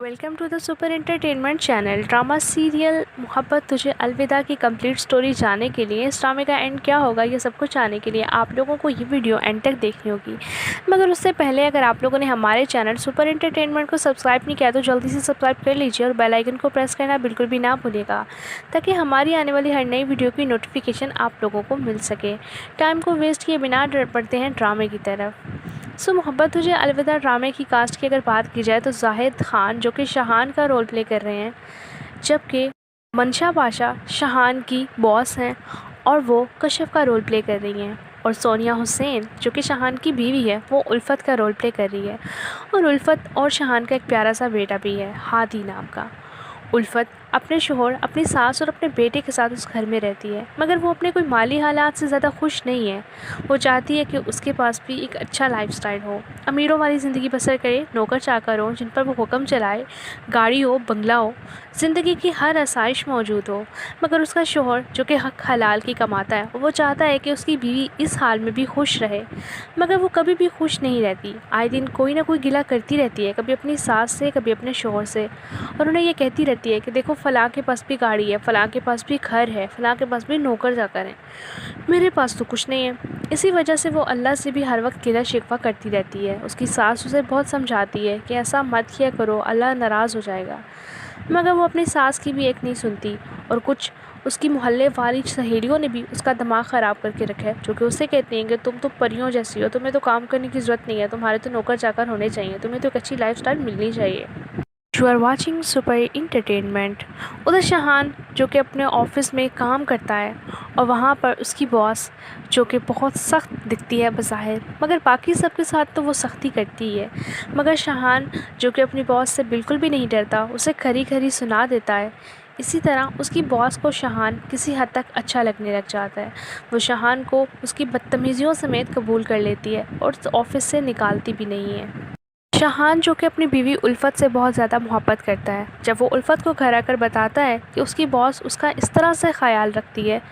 Welcome to the super entertainment channel. Drama serial Mohabbat Tujhe अलविदा की complete story जानने के लिए, इस ड्रामे का एंड क्या होगा, ये सब कुछ जानने के लिए आप लोगों को ये वीडियो एंड तक देखनी होगी। मगर उससे पहले अगर आप लोगों ने हमारे चैनल सुपर एंटरटेनमेंट को सब्सक्राइब नहीं किया तो जल्दी से सब्सक्राइब कर लीजिए और बेल आइकन को प्रेस करना बिल्कुल भी ना भूलिएगा, ताकि हमारी आने वाली हर नई वीडियो की नोटिफिकेशन आप लोगों को मिल सके। टाइम को वेस्ट किए बिना बढ़ते हैं ड्रामे की तरफ। मोहब्बत तुझे अलविदा ड्रामे की कास्ट की अगर बात की जाए तो जाहिद खान जो कि शाहान का रोल प्ले कर रहे हैं, जबकि मंशा पाशा शाहान की बॉस हैं और वो कश्यप का रोल प्ले कर रही हैं, और सोनिया हुसैन जो कि शाहान की बीवी है वो उल्फत का रोल प्ले कर रही है। और उल्फत और शाहान का एक प्यारा सा बेटा भी है, हादी नाम का। उल्फत अपने शोहर, अपनी सास और अपने बेटे के साथ उस घर में रहती है, मगर वो अपने कोई माली हालात से ज़्यादा खुश नहीं है। वो चाहती है कि उसके पास भी एक अच्छा लाइफस्टाइल हो, अमीरों वाली ज़िंदगी बसर करे, नौकर चाकर हो जिन पर वो हुक्म चलाए, गाड़ी हो, बंगला हो, ज़िंदगी की हर आसाइश मौजूद हो। मगर उसका शोहर जो कि हक हलाल की कमाता है, वो चाहता है कि उसकी बीवी इस हाल में भी खुश रहे, मगर वो कभी भी खुश नहीं रहती। आए दिन कोई ना कोई गिला करती रहती है, कभी अपनी सास से, कभी अपने शोहर से, और उन्हें ये कहती रहती है कि देखो फ़लाँ के पास भी गाड़ी है, फ़लाँ के पास भी घर है, फ़लाँ के पास भी नौकर चाकर हैं, मेरे पास तो कुछ नहीं है। इसी वजह से वो अल्लाह से भी हर वक्त गिला शिकवा करती रहती है। उसकी सास उसे बहुत समझाती है कि ऐसा मत किया करो, अल्लाह नाराज़ हो जाएगा, मगर वो अपनी सास की भी एक नहीं सुनती। और कुछ उसकी मोहल्ले वाली सहेलियों ने भी उसका दिमाग ख़राब करके रखा है, जो कि उससे कहती हैं कि तुम तो परियों जैसी हो, तुम्हें तो काम करने की ज़रूरत नहीं है, तुम्हारे तो नौकर चाकर होने चाहिए, तुम्हें तो एक अच्छी लाइफस्टाइल मिलनी चाहिए। You are watching super entertainment. उधर शाहान जो कि अपने ऑफिस में काम करता है, और वहाँ पर उसकी बॉस जो कि बहुत सख्त दिखती है बज़ाहिर, मगर बाकी सबके साथ तो वो सख्ती करती ही है। मगर शाहान जो कि अपनी बॉस से बिल्कुल भी नहीं डरता, उसे खरी खरी सुना देता है। इसी तरह उसकी बॉस को शाहान किसी हद तक अच्छा लगने लग जाता है। वो शाहान को उसकी बदतमीज़ियों समेत कबूल कर लेती है और ऑफिस से निकालती भी नहीं है। शाहान जो कि अपनी बीवी उल्फत से बहुत ज़्यादा मोहब्बत करता है, जब वो उल्फत को घर आकर बताता है कि उसकी बॉस उसका इस तरह से ख़याल रखती है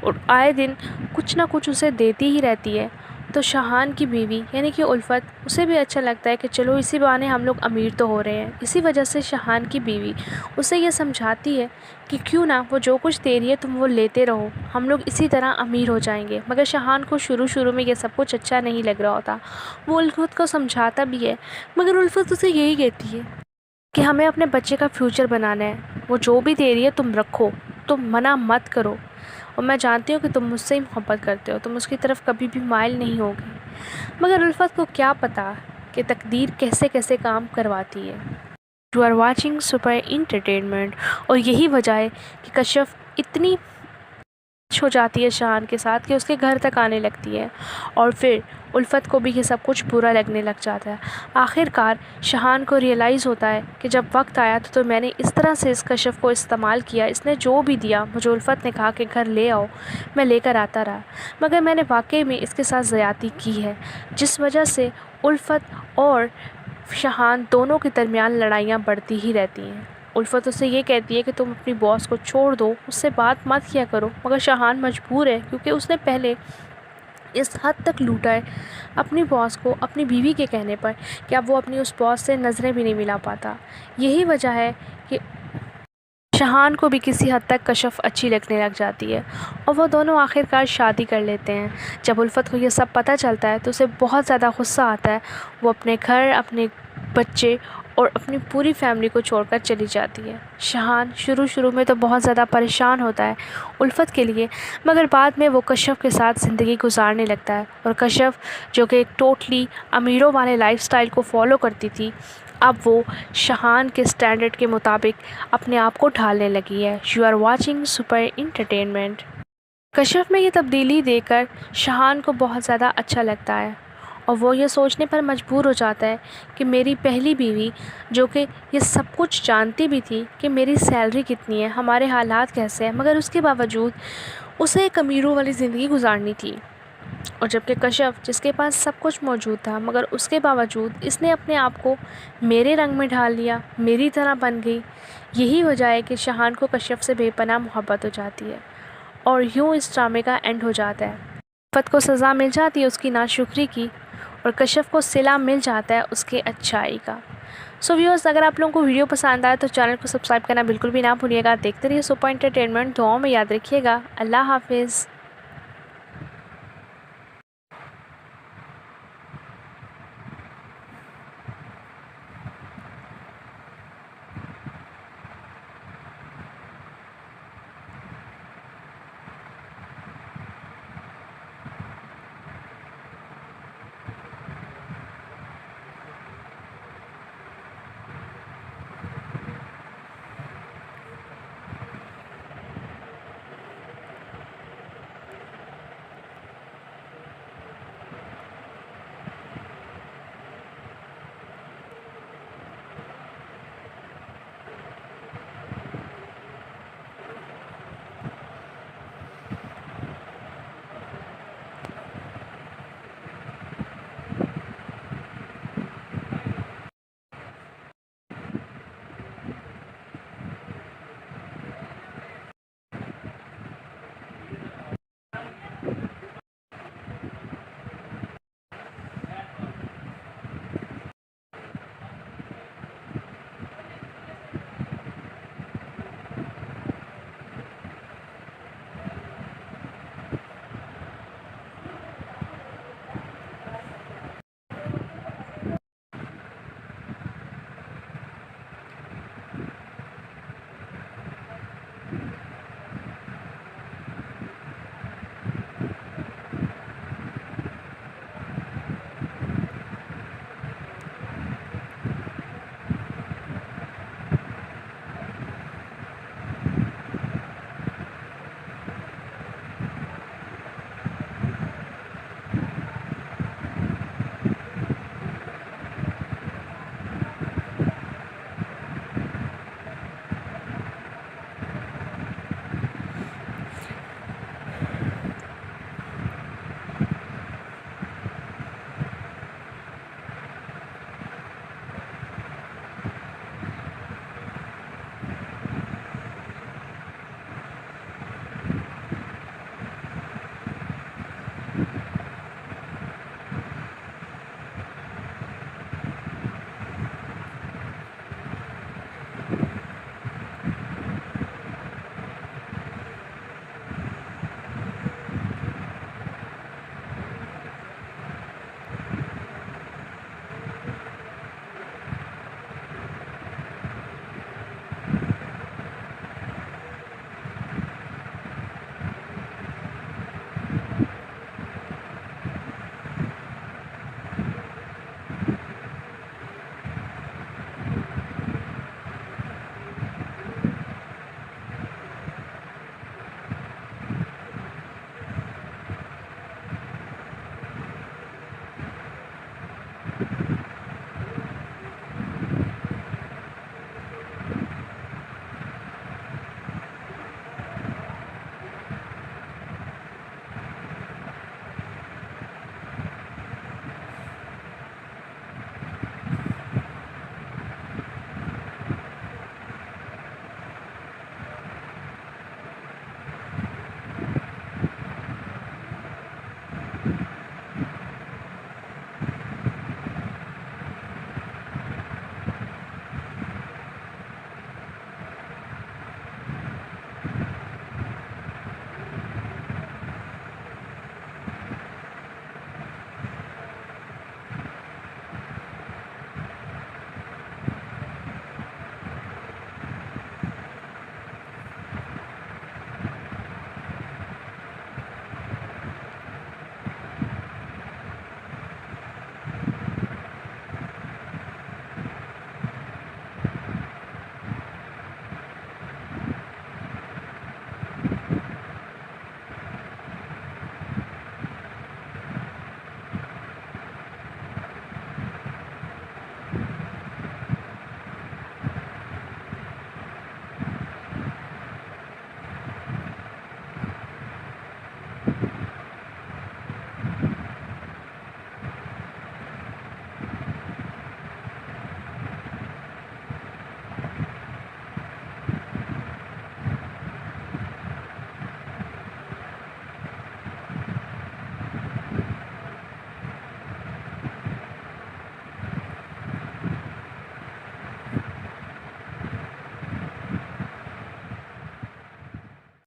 और आए दिन कुछ ना कुछ उसे देती ही रहती है, तो शाहान की बीवी यानी कि उल्फत, उसे भी अच्छा लगता है कि चलो इसी बहाने हम लोग अमीर तो हो रहे हैं। इसी वजह से शाहान की बीवी उसे ये समझाती है कि क्यों ना वो जो कुछ दे रही है तुम वो लेते रहो, हम लोग इसी तरह अमीर हो जाएंगे। मगर शाहान को शुरू शुरू में ये सब कुछ अच्छा नहीं लग रहा होता, वो उल्फत को समझाता भी है, मगर उल्फत उसे यही कहती है कि हमें अपने बच्चे का फ्यूचर बनाना है, वो जो भी दे रही है तुम रखो, तुम मना मत करो, और मैं जानती हूँ कि तुम मुझसे ही मोहब्बत करते हो, तुम उसकी तरफ कभी भी माइल नहीं होगी। मगर उल्फत को क्या पता कि तकदीर कैसे कैसे काम करवाती है। You are watching super entertainment. और यही वजह है कि कश्यप इतनी हो जाती है शाहान के साथ कि उसके घर तक आने लगती है, और फिर उल्फत को भी ये सब कुछ बुरा लगने लग जाता है। आखिरकार शाहान को रियलाइज़ होता है कि जब वक्त आया तो मैंने इस तरह से इस कश्यप को इस्तेमाल किया, इसने जो भी दिया मुझे उल्फत ने कहा कि घर ले आओ, मैं लेकर आता रहा, मगर मैंने वाकई में इसके साथ ज़्यादती की है, जिस वजह से उल्फत और शाहान दोनों के दरमियान लड़ाइयाँ बढ़ती ही रहती हैं। उल्फत उससे ये कहती है कि तुम अपनी बॉस को छोड़ दो, उससे बात मत किया करो, मगर शाहान मजबूर है क्योंकि उसने पहले इस हद तक लूटा है अपनी बॉस को अपनी बीवी के कहने पर कि अब वो अपनी उस बॉस से नज़रें भी नहीं मिला पाता। यही वजह है कि शाहान को भी किसी हद तक कश्यप अच्छी लगने लग जाती है, और वो दोनों आखिरकार शादी कर लेते हैं। जब उल्फत को ये सब पता चलता है तो उसे बहुत ज़्यादा गुस्सा आता है, वो अपने घर, अपने बच्चे और अपनी पूरी फैमिली को छोड़कर चली जाती है। शाहान शुरू शुरू में तो बहुत ज़्यादा परेशान होता है उल्फत के लिए, मगर बाद में वो कश्यप के साथ ज़िंदगी गुजारने लगता है, और कश्यप जो कि एक टोटली अमीरों वाले लाइफस्टाइल को फॉलो करती थी, अब वो शाहान के स्टैंडर्ड के मुताबिक अपने आप को ढालने लगी है। You are watching super entertainment. Kashyap में ये तब्दीली देखकर शाहान को बहुत ज़्यादा अच्छा लगता है, और वो ये सोचने पर मजबूर हो जाता है कि मेरी पहली बीवी जो कि ये सब कुछ जानती भी थी कि मेरी सैलरी कितनी है, हमारे हालात कैसे हैं, मगर उसके बावजूद उसे एक अमीरों वाली ज़िंदगी गुजारनी थी। और जबकि कश्यप जिसके पास सब कुछ मौजूद था, मगर उसके बावजूद इसने अपने आप को मेरे रंग में ढाल लिया, मेरी तरह बन गई। यही वजह है कि शाहान को कश्यप से बेपनाह मोहब्बत हो जाती है, और यूँ इस ड्रामे का एंड हो जाता है। उल्फत को सज़ा मिल जाती है उसकी नाशुक्री की, और कश्यप को सिला मिल जाता है उसके अच्छाई का। सो व्यूअर्स, अगर आप लोगों को वीडियो पसंद आए तो चैनल को सब्सक्राइब करना बिल्कुल भी ना भूलिएगा। देखते रहिए सुपर एंटरटेनमेंट। दुआओं में याद रखिएगा। अल्लाह हाफिज़।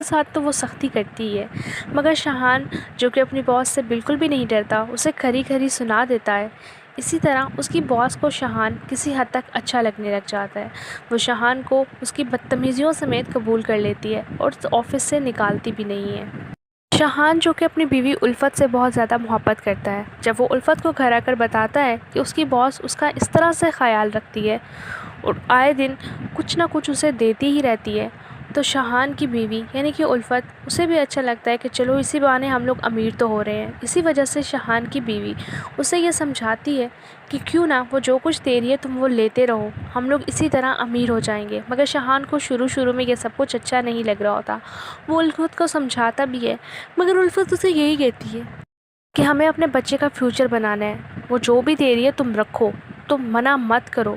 ساتھ تو وہ سختی کرتی ہی ہے، مگر شاہان جو کہ اپنی باس سے بالکل بھی نہیں ڈرتا اسے کھری کھری سنا دیتا ہے۔ اسی طرح اس کی باس کو شاہان کسی حد تک اچھا لگنے لگ جاتا ہے۔ وہ شاہان کو اس کی بدتمیزیوں سمیت قبول کر لیتی ہے اور آفس سے نکالتی بھی نہیں ہے۔ شاہان جو کہ اپنی بیوی الفت سے بہت زیادہ محبت کرتا ہے، جب وہ الفت کو گھر آ کر بتاتا ہے کہ اس کی باس اس کا اس طرح سے خیال رکھتی ہے اور آئے دن کچھ نہ کچھ اسے دیتی ہی رہتی ہے، تو شاہان کی بیوی یعنی کہ الفت اسے بھی اچھا لگتا ہے کہ چلو اسی بہانے ہم لوگ امیر تو ہو رہے ہیں۔ اسی وجہ سے شاہان کی بیوی اسے یہ سمجھاتی ہے کہ کیوں نہ وہ جو کچھ دے رہی ہے تم وہ لیتے رہو، ہم لوگ اسی طرح امیر ہو جائیں گے۔ مگر شاہان کو شروع میں یہ سب کچھ اچھا نہیں لگ رہا ہوتا، وہ الفت کو سمجھاتا بھی ہے، مگر الفت اسے یہی کہتی ہے کہ ہمیں اپنے بچے کا فیوچر بنانا ہے، وہ جو بھی دے رہی ہے تم رکھو، تم منع مت کرو،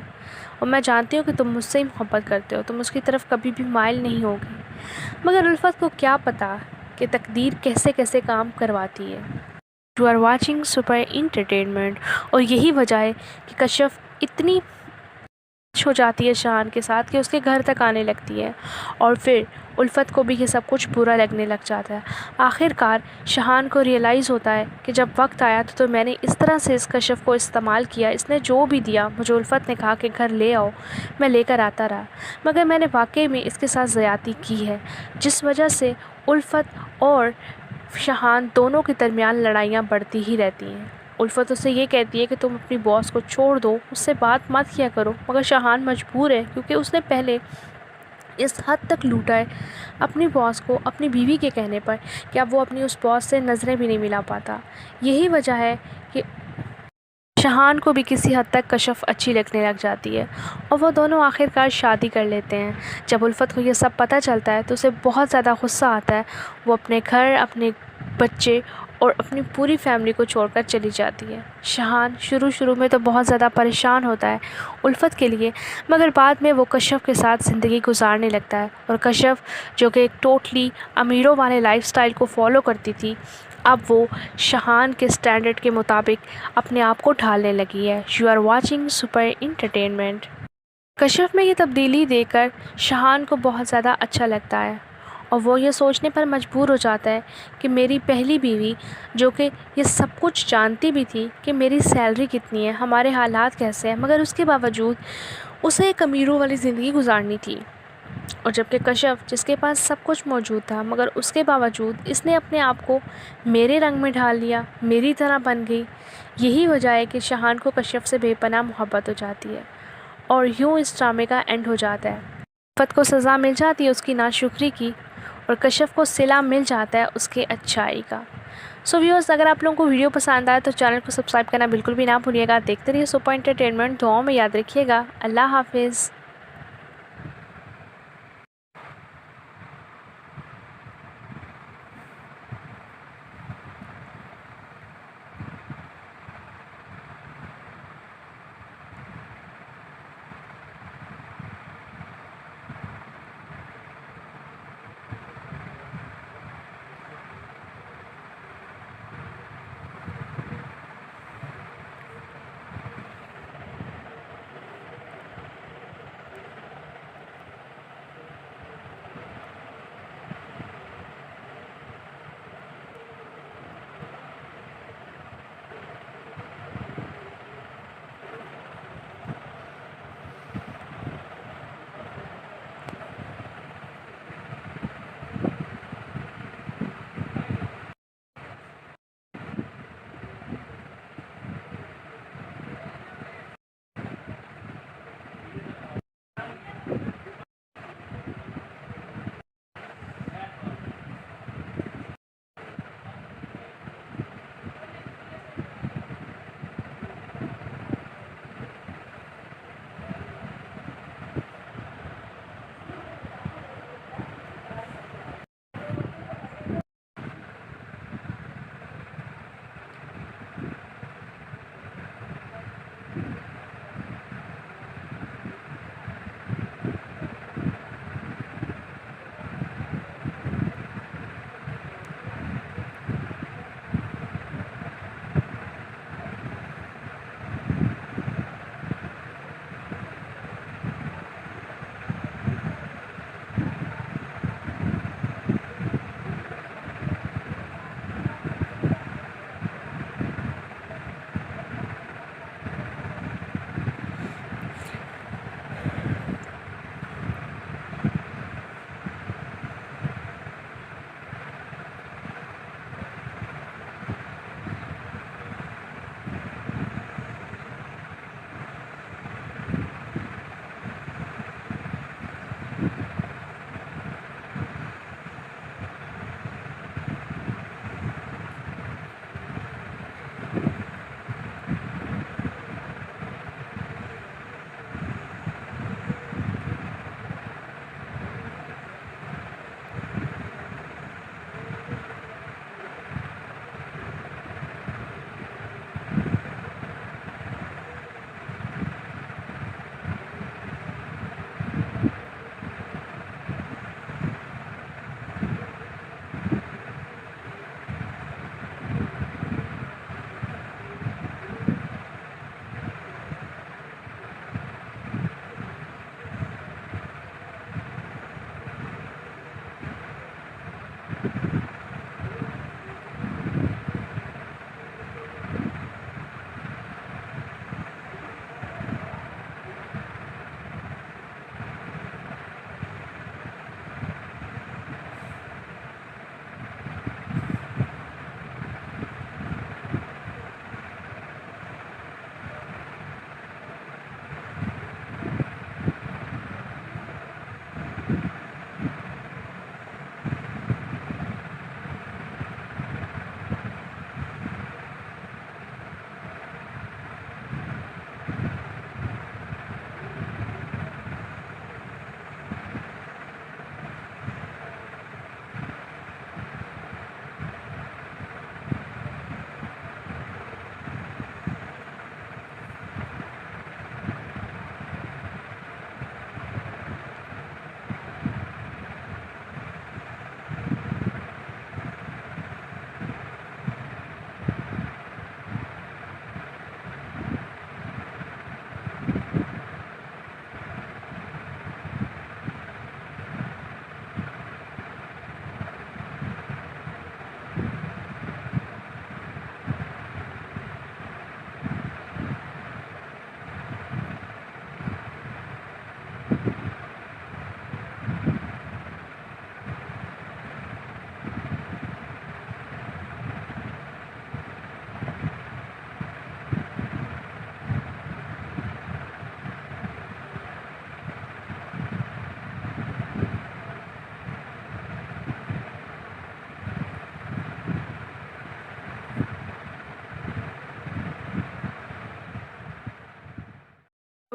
اور میں جانتی ہوں کہ تم مجھ سے ہی محبت کرتے ہو، تم اس کی طرف کبھی بھی مائل نہیں ہوگی۔ مگر الفت کو کیا پتا کہ تقدیر کیسے کیسے کام کرواتی ہے۔ You are watching super entertainment, اور یہی وجہ ہے کہ کشف اتنی ہو جاتی ہے شاہان کے ساتھ کہ اس کے گھر تک آنے لگتی ہے، اور پھر الفت کو بھی یہ سب کچھ برا لگنے لگ جاتا ہے۔ آخر کار شاہان کو ریئلائز ہوتا ہے کہ جب وقت آیا تو میں نے اس طرح سے اس کشف کو استعمال کیا، اس نے جو بھی دیا مجھے الفت نے کہا کہ گھر لے آؤ، میں لے کر آتا رہا، مگر میں نے واقعی میں اس کے ساتھ زیادتی کی ہے، جس وجہ سے الفت اور شاہان دونوں کے درمیان لڑائیاں بڑھتی ہی رہتی ہیں۔ الفت اسے یہ کہتی ہے کہ تم اپنی باس کو چھوڑ دو، اس سے بات مت کیا کرو، مگر شاہان مجبور ہے کیونکہ اس نے پہلے اس حد تک لوٹا ہے اپنی باس کو اپنی بیوی کے کہنے پر کہ اب وہ اپنی اس باس سے نظریں بھی نہیں ملا پاتا۔ یہی وجہ ہے کہ شاہان کو بھی کسی حد تک کشف اچھی لگنے لگ جاتی ہے، اور وہ دونوں آخر کار شادی کر لیتے ہیں۔ جب الفت کو یہ سب پتہ چلتا ہے تو اسے بہت زیادہ غصہ آتا ہے، وہ اپنے گھر، اپنے بچے اور اپنی پوری فیملی کو چھوڑ کر چلی جاتی ہے۔ شاہان شروع میں تو بہت زیادہ پریشان ہوتا ہے الفت کے لیے، مگر بعد میں وہ کشف کے ساتھ زندگی گزارنے لگتا ہے، اور کشف جو کہ ایک ٹوٹلی امیروں والے لائف سٹائل کو فالو کرتی تھی، اب وہ شاہان کے سٹینڈرڈ کے مطابق اپنے آپ کو ڈھالنے لگی ہے۔ You are watching super entertainment. Kashaf میں یہ تبدیلی دیکھ کر شاہان کو بہت زیادہ اچھا لگتا ہے، اور وہ یہ سوچنے پر مجبور ہو جاتا ہے کہ میری پہلی بیوی جو کہ یہ سب کچھ جانتی بھی تھی کہ میری سیلری کتنی ہے، ہمارے حالات کیسے ہیں، مگر اس کے باوجود اسے ایک امیروں والی زندگی گزارنی تھی، اور جبکہ کشف جس کے پاس سب کچھ موجود تھا مگر اس کے باوجود اس نے اپنے آپ کو میرے رنگ میں ڈھال لیا، میری طرح بن گئی۔ یہی وجہ ہے کہ شاہان کو کشف سے بے پناہ محبت ہو جاتی ہے، اور یوں اس ڈرامے کا اینڈ ہو جاتا ہے۔ الفت کو سزا مل جاتی ہے اس کی ناشکری کی، اور کشف کو صلہ مل جاتا ہے اس کے اچھائی کا۔ سو ویورز، اگر آپ لوگوں کو ویڈیو پسند آئے تو چینل کو سبسکرائب کرنا بالکل بھی نہ بھولیے گا۔ دیکھتے رہیے سپر انٹرٹینمنٹ، دعاؤں میں یاد رکھیے گا۔ اللہ حافظ۔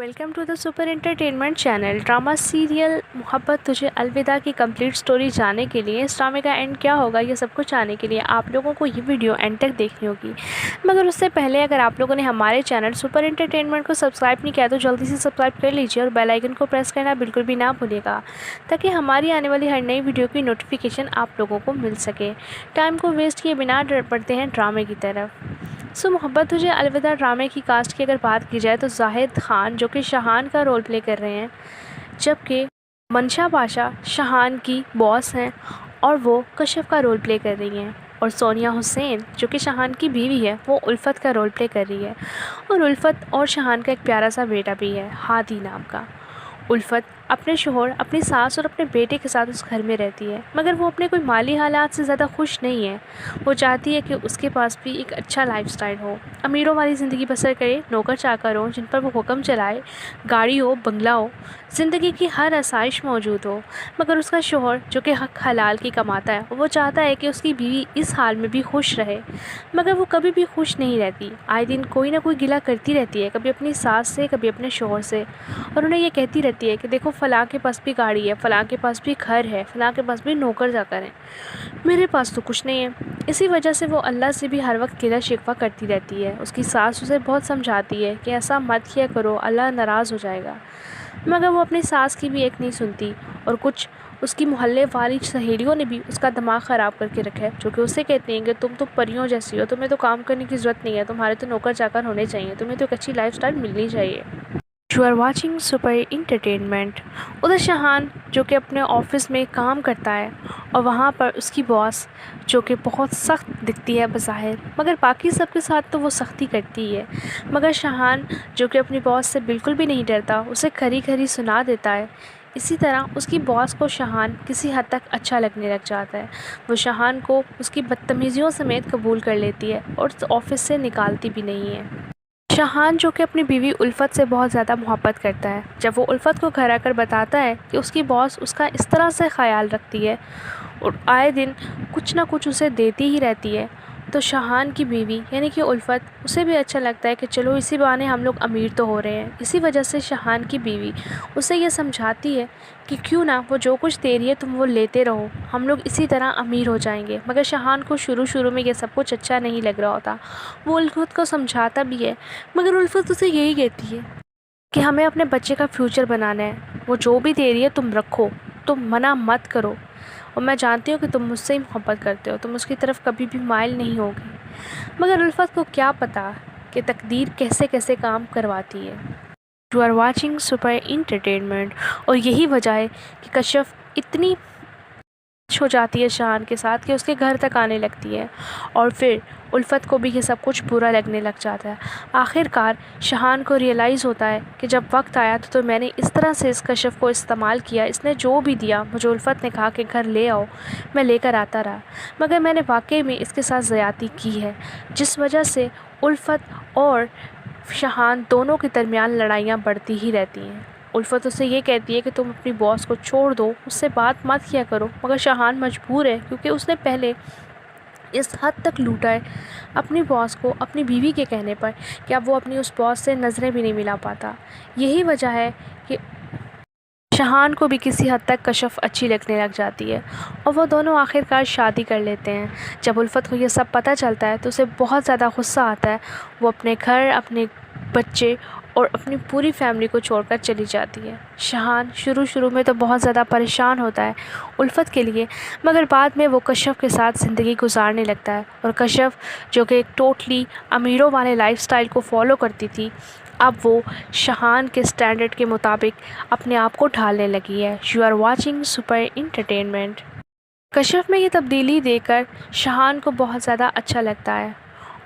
Welcome to the super entertainment channel. Drama serial Mohabbat Tujhe अलविदा की कंप्लीट स्टोरी जानने के लिए, इस ड्रामे का एंड क्या होगा, ये सब कुछ जानने के लिए आप लोगों को ये वीडियो एंड तक देखनी होगी। मगर उससे पहले अगर आप लोगों ने हमारे चैनल सुपर एंटरटेनमेंट को सब्सक्राइब नहीं किया तो जल्दी से सब्सक्राइब कर लीजिए और बेल आइकन को प्रेस करना बिल्कुल भी ना भूलिएगा, ताकि हमारी आने वाली हर नई वीडियो की नोटिफिकेशन आप लोगों को मिल सके। टाइम को वेस्ट किए बिना बढ़ते हैं ड्रामे की तरफ। मोहब्बत तुझे अलविदा ड्रामे की कास्ट की अगर बात की जाए तो जाहिद खान जो कि शाहान का रोल प्ले कर रहे हैं, जबकि मंशा पाशा शाहान की बॉस हैं और वो कश्यप का रोल प्ले कर रही हैं, और सोनिया हुसैन जो कि शाहान की बीवी है वो उल्फत का रोल प्ले कर रही है। और उल्फत और शाहान का एक प्यारा सा बेटा भी है, हादी नाम का। उल्फत अपने शोहर, अपनी सास और अपने बेटे के साथ उस घर में रहती है, मगर वो अपने कोई माली हालात से ज़्यादा खुश नहीं है। वो चाहती है कि उसके पास भी एक अच्छा लाइफस्टाइल हो, अमीरों वाली ज़िंदगी बसर करे, नौकर चाकर हो जिन पर वो हुक्म चलाए, गाड़ी हो, बंगला हो, ज़िंदगी की हर आसाइश मौजूद हो। मगर उसका शोहर जो कि हक हलाल की कमाता है, वो चाहता है कि उसकी बीवी इस हाल में भी खुश रहे, मगर वो कभी भी खुश नहीं रहती। आए दिन कोई ना कोई गिला करती रहती है, कभी अपनी सास से, कभी अपने शोहर से, और उन्हें ये कहती रहती है कि देखो फ़लाँ के पास भी गाड़ी है, फ़लाँ के पास भी घर है, फ़लाँ के पास भी नौकर चाकर हैं, मेरे पास तो कुछ नहीं है। इसी वजह से वो अल्लाह से भी हर वक्त गिला शिकवा करती रहती है। उसकी सास उसे बहुत समझाती है कि ऐसा मत किया करो, अल्लाह नाराज़ हो जाएगा, मगर वो अपनी सास की भी एक नहीं सुनती। और कुछ उसकी मोहल्ले वाली सहेलियों ने भी उसका दिमाग ख़राब करके रखा है, जो कि उसे कहती हैं कि तुम तो परियों जैसी हो, तुम्हें तो काम करने की ज़रूरत नहीं है, तुम्हारे तो नौकर चाकर होने चाहिए, तुम्हें तो एक अच्छी लाइफस्टाइल मिलनी चाहिए। You are watching super entertainment. उधर शाहान जो कि अपने ऑफिस में काम करता है, और वहाँ पर उसकी बॉस जो कि बहुत सख्त दिखती है बज़ाहिर, मगर बाकी सबके साथ तो वो सख्ती करती ही है। मगर शाहान जो कि अपनी बॉस से बिल्कुल भी नहीं डरता, उसे खरी खरी सुना देता है। इसी तरह उसकी बॉस को शाहान किसी हद तक अच्छा लगने लग जाता है। वो शाहान को उसकी बदतमीज़ियों समेत कबूल कर लेती है और ऑफिस से निकालती भी नहीं है। शाहान जो कि अपनी बीवी उल्फत से बहुत ज़्यादा मोहब्बत करता है, जब वो उल्फत को घर आकर बताता है कि उसकी बॉस उसका इस तरह से ख़याल रखती है और आए दिन कुछ ना कुछ उसे देती ही रहती है, तो शाहान की बीवी यानी कि उल्फत, उसे भी अच्छा लगता है कि चलो इसी बहाने हम लोग अमीर तो हो रहे हैं। इसी वजह से शाहान की बीवी उसे ये समझाती है कि क्यों ना वो जो कुछ दे रही है तुम वो लेते रहो, हम लोग इसी तरह अमीर हो जाएंगे। मगर शाहान को शुरू शुरू में ये सब कुछ अच्छा नहीं लग रहा होता, वो उल्फत को समझाता भी है, मगर उल्फत उसे यही कहती है कि हमें अपने बच्चे का फ्यूचर बनाना है, वो जो भी दे रही है तुम रखो, तुम मना मत करो, और मैं जानती हूँ कि तुम मुझसे ही मोहब्बत करते हो, तुम उसकी तरफ कभी भी माइल नहीं होगी। मगर उल्फत को क्या पता कि तकदीर कैसे कैसे काम करवाती है। You are watching super entertainment. और यही वजह है कि कश्यप इतनी हो जाती है शाहान के साथ कि उसके घर तक आने लगती है, और फिर उल्फत को भी ये सब कुछ बुरा लगने लग जाता है। आखिरकार शाहान को रियलाइज़ होता है कि जब वक्त आया तो मैंने इस तरह से इस कश्यप को इस्तेमाल किया, इसने जो भी दिया मुझे उल्फत ने कहा कि घर ले आओ, मैं लेकर आता रहा, मगर मैंने वाकई में इसके साथ ज़्यादती की है, जिस वजह से उल्फत और शाहान दोनों के दरमियान लड़ाइयाँ बढ़ती ही रहती हैं। उल्फत उससे ये कहती है कि तुम अपनी बॉस को छोड़ दो, उससे बात मत किया करो, मगर शाहान मजबूर है क्योंकि उसने पहले इस हद तक लूटा है अपनी बॉस को अपनी बीवी के कहने पर कि अब वो अपनी उस बॉस से नज़रें भी नहीं मिला पाता। यही वजह है कि शाहान को भी किसी हद तक कश्यप अच्छी लगने लग जाती है, और वो दोनों आखिरकार शादी कर लेते हैं। जब उल्फत को ये सब पता चलता है तो उसे बहुत ज़्यादा गुस्सा आता है, वो अपने घर, अपने बच्चे और अपनी पूरी फैमिली को छोड़कर चली जाती है। शाहान शुरू में तो बहुत ज़्यादा परेशान होता है उल्फत के लिए, मगर बाद में वो कश्यप के साथ ज़िंदगी गुजारने लगता है, और कश्यप जो कि एक टोटली अमीरों वाले लाइफस्टाइल को फॉलो करती थी, अब वो शाहान के स्टैंडर्ड के मुताबिक अपने आप को ढालने लगी है। You are watching super entertainment. Kashyap में ये तब्दीली देखकर शाहान को बहुत ज़्यादा अच्छा लगता है,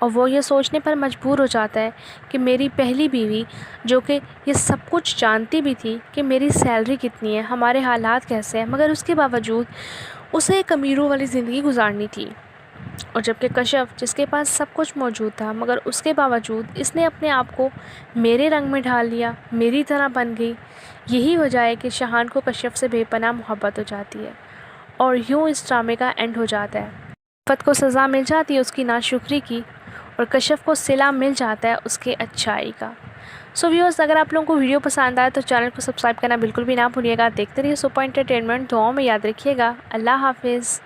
और वो ये सोचने पर मजबूर हो जाता है कि मेरी पहली बीवी जो कि ये सब कुछ जानती भी थी कि मेरी सैलरी कितनी है, हमारे हालात कैसे हैं, मगर उसके बावजूद उसे एक अमीरों वाली ज़िंदगी गुजारनी थी। और जबकि कश्यप जिसके पास सब कुछ मौजूद था, मगर उसके बावजूद इसने अपने आप को मेरे रंग में ढाल लिया, मेरी तरह बन गई। यही वजह है कि शाहान को कश्यप से बेपनाह मोहब्बत हो जाती है, और यूँ इस ड्रामे का एंड हो जाता है। उल्फत को सज़ा मिल जाती है उसकी नाशुक्री की, और कश्यप को सिला मिल जाता है उसके अच्छाई का। सो व्यूअर्स, अगर आप लोगों को वीडियो पसंद आए तो चैनल को सब्सक्राइब करना बिल्कुल भी ना भूलिएगा। देखते रहिए सुपर एंटरटेनमेंट। दुआओं में याद रखिएगा। अल्लाह हाफिज़।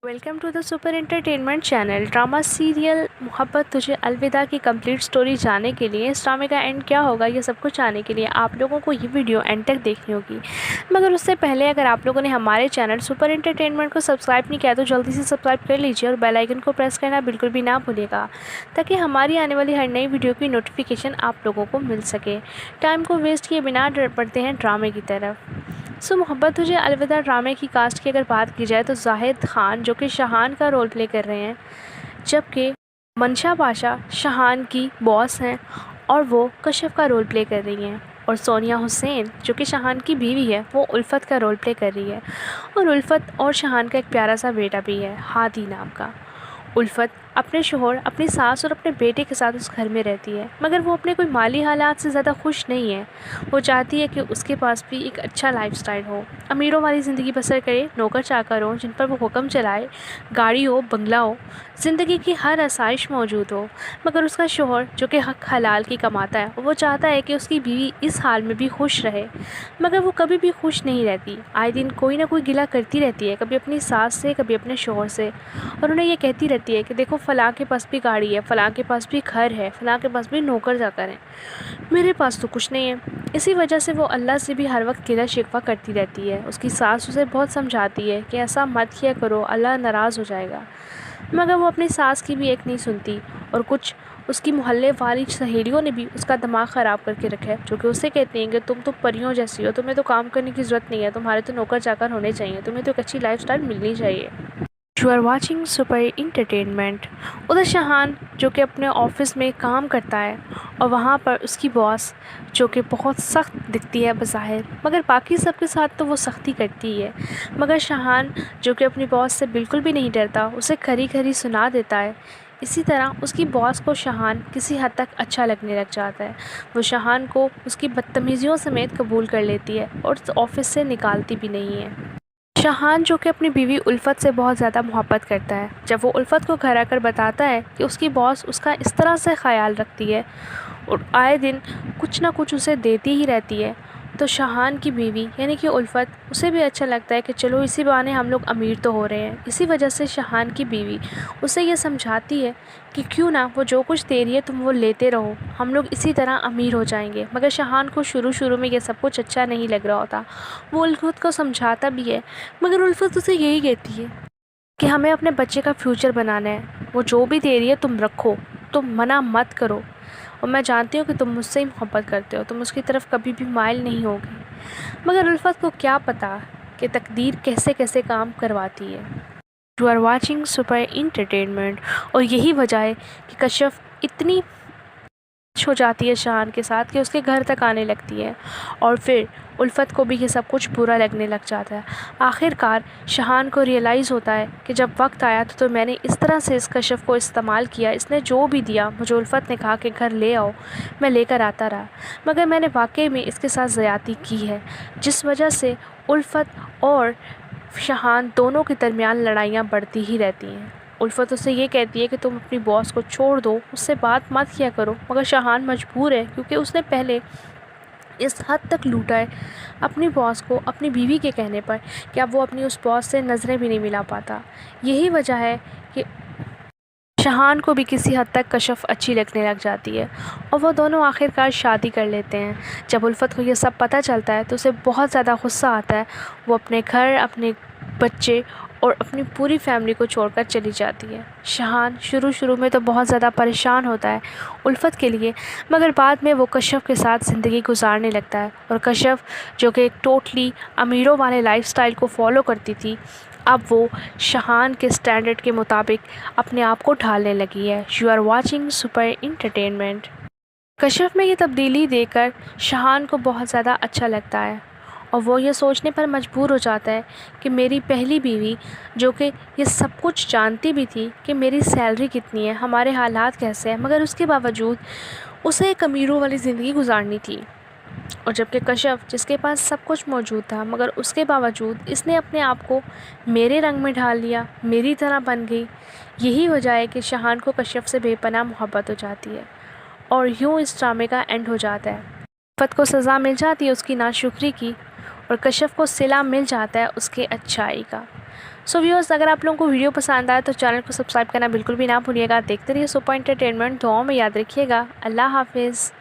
Welcome to the super entertainment channel. Drama serial Mohabbat Tujhe अलविदा की कंप्लीट स्टोरी जानने के लिए, इस ड्रामे का एंड क्या होगा, ये सब कुछ जानने के लिए आप लोगों को ये वीडियो एंड तक देखनी होगी। मगर उससे पहले अगर आप लोगों ने हमारे चैनल सुपर एंटरटेनमेंट को सब्सक्राइब नहीं किया तो जल्दी से सब्सक्राइब कर लीजिए और बेल आइकन को प्रेस करना बिल्कुल भी ना भूलिएगा, ताकि हमारी आने वाली हर नई वीडियो की नोटिफिकेशन आप लोगों को मिल सके। टाइम को वेस्ट किए बिना बढ़ते हैं ड्रामे की तरफ। मोहब्बत तुझे अलविदा ड्रामे की कास्ट की अगर बात की जाए तो जाहिद खान जो कि शाहान का रोल प्ले कर रहे हैं, जबकि मंशा पाशा शाहान की बॉस हैं और वो कश्यप का रोल प्ले कर रही हैं, और सोनिया हुसैन जो कि शाहान की बीवी है वो उल्फत का रोल प्ले कर रही है। और उल्फत और शाहान का एक प्यारा सा बेटा भी है, हादी नाम का। उल्फत अपने शोहर, अपनी सास और अपने बेटे के साथ उस घर में रहती है, मगर वो अपने कोई माली हालात से ज़्यादा खुश नहीं है। वो चाहती है कि उसके पास भी एक अच्छा लाइफस्टाइल हो, अमीरों वाली ज़िंदगी बसर करे, नौकर चाकर हो जिन पर वो हुक्म चलाए, गाड़ी हो, बंगला हो, ज़िंदगी की हर आसाइश मौजूद हो। मगर उसका शोहर जो कि हक हलाल की कमाता है, वो चाहता है कि उसकी बीवी इस हाल में भी खुश रहे, मगर वो कभी भी खुश नहीं रहती। आए दिन कोई ना कोई गिला करती रहती है, कभी अपनी सास से, कभी अपने शोहर से, और उन्हें ये कहती रहती है कि देखो फ़लाँ के पास भी गाड़ी है, फ़लाँ के पास भी घर है, फ़लाँ के पास भी नौकर चाकर हैं, मेरे पास तो कुछ नहीं है। इसी वजह से वो अल्लाह से भी हर वक्त गिला शिकवा करती रहती है। उसकी सास उसे बहुत समझाती है कि ऐसा मत किया करो, अल्लाह नाराज़ हो जाएगा, मगर वो अपनी सास की भी एक नहीं सुनती। और कुछ उसकी मोहल्ले वाली सहेलियों ने भी उसका दिमाग ख़राब करके रखा है, जो कि उसे कहती हैं कि तुम तो परियों जैसी हो, तुम्हें तो काम करने की ज़रूरत नहीं है, तुम्हारे तो नौकर चाकर होने चाहिए, तुम्हें तो एक अच्छी लाइफस्टाइल मिलनी चाहिए। You are watching super entertainment. उधर शाहान जो कि अपने ऑफिस में काम करता है, और वहाँ पर उसकी बॉस जो कि बहुत सख्त दिखती है बज़ाहिर, मगर बाकी सबके साथ तो वो सख्ती करती ही है। मगर शाहान जो कि अपनी बॉस से बिल्कुल भी नहीं डरता, उसे खरी खरी सुना देता है। इसी तरह उसकी बॉस को शाहान किसी हद तक अच्छा लगने लग जाता है। वो शाहान को उसकी बदतमीज़ियों समेत कबूल कर लेती है और ऑफिस से निकालती भी नहीं है। शाहान जो कि अपनी बीवी उल्फत से बहुत ज़्यादा मोहब्बत करता है, जब वो उल्फत को घर आकर बताता है कि उसकी बॉस उसका इस तरह से ख़याल रखती है और आए दिन कुछ ना कुछ उसे देती ही रहती है, तो शाहान की बीवी यानी कि उल्फत, उसे भी अच्छा लगता है कि चलो इसी बहाने हम लोग अमीर तो हो रहे हैं। इसी वजह से शाहान की बीवी उसे ये समझाती है कि क्यों ना वो जो कुछ दे रही है तुम वो लेते रहो, हम लोग इसी तरह अमीर हो जाएंगे। मगर शाहान को शुरू शुरू में ये सब कुछ अच्छा नहीं लग रहा होता, वो उल्फत को समझाता भी है, मगर उल्फत उसे यही कहती है कि हमें अपने बच्चे का फ्यूचर बनाना है, वो जो भी दे रही है तुम रखो, तुम मना मत करो, और मैं जानती हूँ कि तुम मुझसे ही मोहब्बत करते हो, तुम उसकी तरफ कभी भी माइल नहीं होगी। मगर उल्फत को क्या पता कि तकदीर कैसे कैसे काम करवाती है। You are watching super entertainment. और यही वजह है कि कश्यप इतनी हो जाती है शाहान के साथ कि उसके घर तक आने लगती है, और फिर उल्फत को भी ये सब कुछ बुरा लगने लग जाता है। आखिरकार शाहान को रियलाइज़ होता है कि जब वक्त आया तो मैंने इस तरह से इस कश्यप को इस्तेमाल किया, इसने जो भी दिया मुझे उल्फत ने कहा कि घर ले आओ, मैं लेकर आता रहा, मगर मैंने वाकई में इसके साथ ज़्यादती की है, जिस वजह से उल्फत और शाहान दोनों के दरमियान लड़ाइयाँ बढ़ती ही रहती हैं। उल्फत उससे ये कहती है कि तुम अपनी बॉस को छोड़ दो, उससे बात मत किया करो, मगर शाहान मजबूर है क्योंकि उसने पहले इस हद तक लूटा है अपनी बॉस को अपनी बीवी के कहने पर कि अब वो अपनी उस बॉस से नज़रें भी नहीं मिला पाता। यही वजह है कि शाहान को भी किसी हद तक कश्यप अच्छी लगने लग जाती है, और वो दोनों आखिरकार शादी कर लेते हैं। जब उल्फत को ये सब पता चलता है तो उसे बहुत ज़्यादा गुस्सा आता है, वो अपने घर, अपने बच्चे और अपनी पूरी फैमिली को छोड़कर चली जाती है। शाहान शुरू शुरू में तो बहुत ज़्यादा परेशान होता है उल्फत के लिए, मगर बाद में वो कश्यप के साथ ज़िंदगी गुजारने लगता है, और कश्यप जो कि एक टोटली अमीरों वाले लाइफस्टाइल को फॉलो करती थी, अब वो शाहान के स्टैंडर्ड के मुताबिक अपने आप को ढालने लगी है। You are watching super entertainment. Kashyap में ये तब्दीली देखकर शाहान को बहुत ज़्यादा अच्छा लगता है, और वो ये सोचने पर मजबूर हो जाता है कि मेरी पहली बीवी जो कि ये सब कुछ जानती भी थी कि मेरी सैलरी कितनी है, हमारे हालात कैसे हैं, मगर उसके बावजूद उसे एक अमीरों वाली ज़िंदगी गुजारनी थी। और जबकि कश्यप जिसके पास सब कुछ मौजूद था, मगर उसके बावजूद इसने अपने आप को मेरे रंग में ढाल लिया, मेरी तरह बन गई। यही वजह है कि शाहान को कश्यप से बेपनाह मोहब्बत हो जाती है, और यूँ इस ड्रामे का एंड हो जाता है। उल्फत को सज़ा मिल जाती है उसकी नाशुक्री की, اور کشف کو صلہ مل جاتا ہے اس کے اچھائی کا۔ سو ویورز، اگر آپ لوگوں کو ویڈیو پسند آئے تو چینل کو سبسکرائب کرنا بالکل بھی نہ بھولیے گا۔ دیکھتے رہیے سپر انٹرٹینمنٹ، دعاؤں میں یاد رکھیے گا۔ اللہ حافظ۔